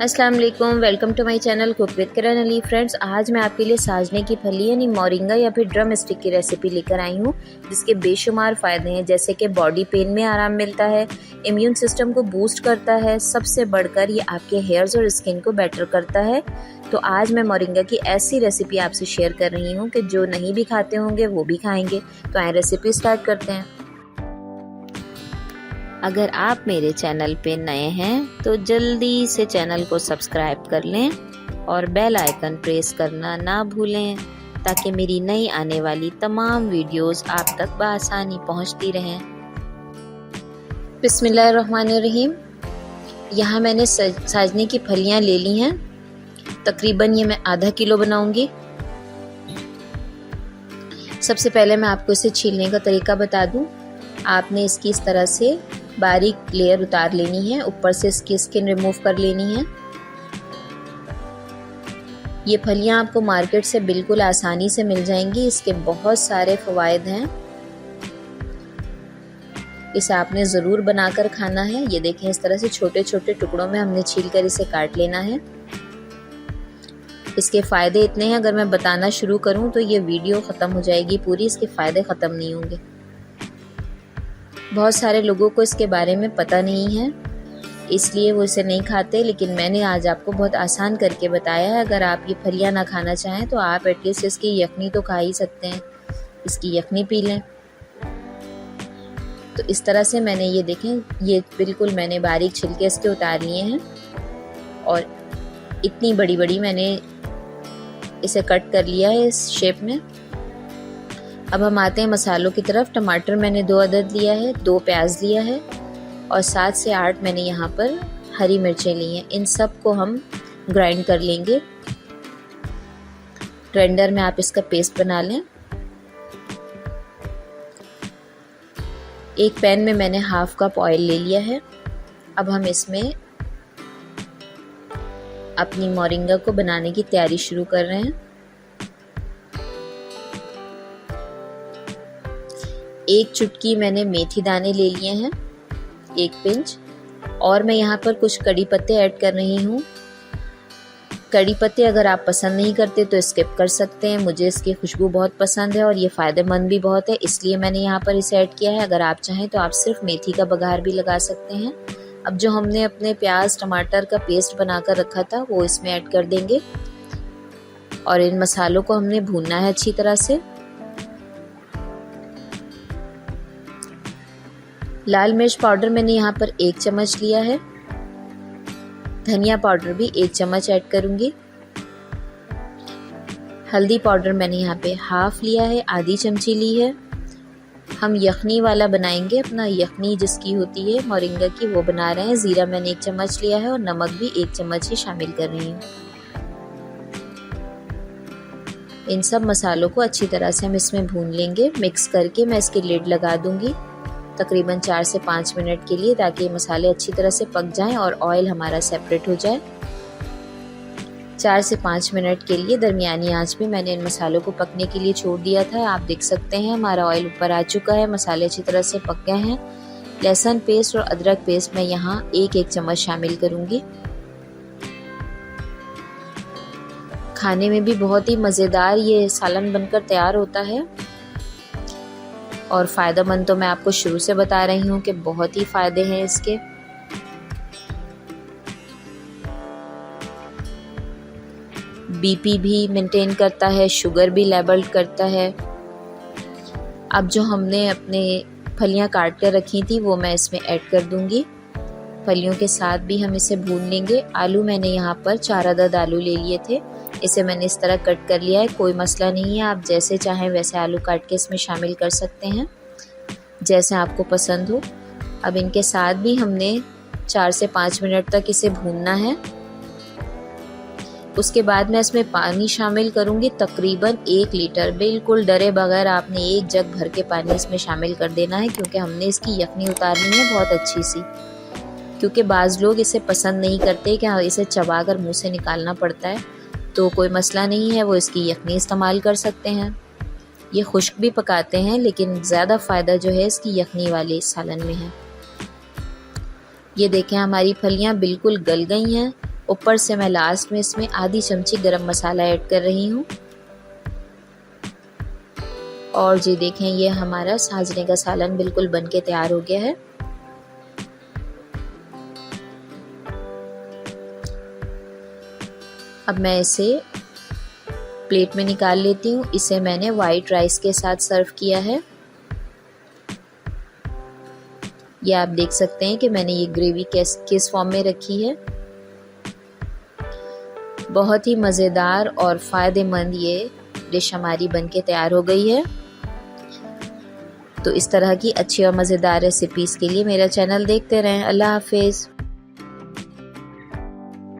अस्सलाम वालेकुम, welcome to my channel cook with Kiran Ali. Friends, आज मैं आपके लिए साजने की फली यानी मोरिंगा या फिर ड्रम स्टिक की रेसिपी लेकर आई हूँ, जिसके बेशुमार फ़ायदे हैं। जैसे कि बॉडी पेन में आराम मिलता है, इम्यून सिस्टम को बूस्ट करता है, सबसे बढ़कर ये आपके हेयर्स और स्किन को बेटर करता है। तो आज मैं मोरिंगा की ऐसी रेसिपी आपसे शेयर कर रही हूँ कि जो नहीं भी खाते होंगे वो भी खाएंगे। तो आए रेसिपी स्टार्ट करते हैं। अगर आप मेरे चैनल पे नए हैं तो जल्दी से चैनल को सब्सक्राइब कर लें और बेल आइकन प्रेस करना ना भूलें, ताकि मेरी नई आने वाली तमाम वीडियोस आप तक बआसानी पहुंचती रहें। बिस्मिल्लाहिर्रहमानिर्रहीम। यहाँ मैंने साजने की फलियाँ ले ली हैं। तकरीबन ये मैं आधा किलो बनाऊंगी। सबसे पहले मैं आपको इसे छीलने का तरीका बता दूं। आपने इसकी इस तरह से बारीक लेयर उतार लेनी है, ऊपर से इसकी स्किन रिमूव कर लेनी है। ये फलियां आपको मार्केट से बिल्कुल आसानी से मिल जाएंगी। इसके बहुत सारे फ़वाइद हैं। इसे आपने ज़रूर बनाकर खाना है। ये देखें, इस तरह से छोटे छोटे टुकड़ों में हमने छीलकर इसे काट लेना है। इसके फ़ायदे इतने हैं, अगर मैं बताना शुरू करूं तो ये वीडियो ख़त्म हो जाएगी पूरी, इसके फ़ायदे ख़त्म नहीं होंगे। बहुत सारे लोगों को इसके बारे में पता नहीं है, इसलिए वो इसे नहीं खाते, लेकिन मैंने आज आपको बहुत आसान करके बताया है। अगर आप ये फलियां ना खाना चाहें तो आप एटलीस्ट इसकी यखनी तो खा ही सकते हैं, इसकी यखनी पी लें। तो इस तरह से मैंने ये देखें, ये बिल्कुल मैंने बारीक छिलके इसके उतार लिए हैं और इतनी बड़ी बड़ी मैंने इसे कट कर लिया है इस शेप में। अब हम आते हैं मसालों की तरफ। टमाटर मैंने 2 अदद लिया है, 2 प्याज लिया है और 7 से 8 मैंने यहाँ पर हरी मिर्चें ली हैं। इन सब को हम ग्राइंड कर लेंगे। ग्राइंडर में आप इसका पेस्ट बना लें। एक पैन में मैंने हाफ कप ऑयल ले लिया है। अब हम इसमें अपनी मोरिंगा को बनाने की तैयारी शुरू कर रहे हैं। एक चुटकी मैंने मेथी दाने ले लिए हैं, 1 पिंच, और मैं यहाँ पर कुछ कड़ी पत्ते ऐड कर रही हूँ। कड़ी पत्ते अगर आप पसंद नहीं करते तो स्किप कर सकते हैं। मुझे इसकी खुशबू बहुत पसंद है और ये फ़ायदेमंद भी बहुत है, इसलिए मैंने यहाँ पर इसे ऐड किया है। अगर आप चाहें तो आप सिर्फ मेथी का बघार भी लगा सकते हैं। अब जो हमने अपने प्याज टमाटर का पेस्ट बनाकर रखा था वो इसमें ऐड कर देंगे और इन मसालों को हमने भूनना है अच्छी तरह से। लाल मिर्च पाउडर मैंने यहाँ पर 1 चम्मच लिया है। धनिया पाउडर भी 1 चम्मच ऐड करूंगी। हल्दी पाउडर मैंने यहाँ पे हाफ लिया है, आधी चमची ली है। हम यखनी वाला बनाएंगे, अपना यखनी जिसकी होती है मोरिंगा की, वो बना रहे हैं। जीरा मैंने 1 चम्मच लिया है और नमक भी 1 चम्मच ही शामिल कर रही हूँ। इन सब मसालों को अच्छी तरह से हम इसमें भून लेंगे। मिक्स करके मैं इसकी लिड लगा दूंगी तकरीबन 4 से 5 मिनट के लिए, ताकि मसाले अच्छी तरह से पक जाएं और ऑयल हमारा सेपरेट हो जाए। 4 से 5 मिनट के लिए दरमियानी आंच पे मैंने इन मसालों को पकने के लिए छोड़ दिया था। आप देख सकते हैं हमारा ऑयल ऊपर आ चुका है, मसाले अच्छी तरह से पक गए हैं। लहसुन पेस्ट और अदरक पेस्ट मैं यहाँ 1-1 चम्मच शामिल करूँगी। खाने में भी बहुत ही मज़ेदार ये सालन बनकर तैयार होता है और फ़ायदेमंद तो मैं आपको शुरू से बता रही हूँ कि बहुत ही फ़ायदे हैं इसके। बीपी भी मेंटेन करता है, शुगर भी लेवल करता है। अब जो हमने अपने फलियाँ काट कर रखी थी वो मैं इसमें ऐड कर दूँगी। फलियों के साथ भी हम इसे भून लेंगे। आलू मैंने यहाँ पर 4 अदद आलू ले लिए थे, इसे मैंने इस तरह कट कर लिया है। कोई मसला नहीं है, आप जैसे चाहें वैसे आलू काट के इसमें शामिल कर सकते हैं, जैसे आपको पसंद हो। अब इनके साथ भी हमने 4 से 5 मिनट तक इसे भूनना है। उसके बाद मैं इसमें पानी शामिल करूँगी, तकरीबन 1 लीटर। बिल्कुल डरे बगैर आपने 1 जग भर के पानी इसमें शामिल कर देना है, क्योंकि हमने इसकी यखनी उतारनी है बहुत अच्छी सी। क्योंकि बाज़ लोग इसे पसंद नहीं करते कि इसे चबा कर मुँह से निकालना पड़ता है, तो कोई मसला नहीं है, वो इसकी यखनी इस्तेमाल कर सकते हैं। ये खुश्क भी पकाते हैं, लेकिन ज़्यादा फ़ायदा जो है इसकी यखनी वाले सालन में है। ये देखें, हमारी फलियां बिल्कुल गल गई हैं ऊपर से मैं लास्ट में इसमें आधी चमची गरम मसाला ऐड कर रही हूँ। और जी देखें, ये हमारा साजने का सालन बिल्कुल बनके तैयार हो गया है। अब मैं इसे प्लेट में निकाल लेती हूँ। इसे मैंने वाइट राइस के साथ सर्व किया है। ये आप देख सकते हैं कि मैंने ये ग्रेवी किस फॉर्म में रखी है। बहुत ही मज़ेदार और फ़ायदेमंद ये डिश हमारी बनके तैयार हो गई है। तो इस तरह की अच्छी और मज़ेदार रेसिपीज़ के लिए मेरा चैनल देखते रहें। अल्लाह हाफिज़।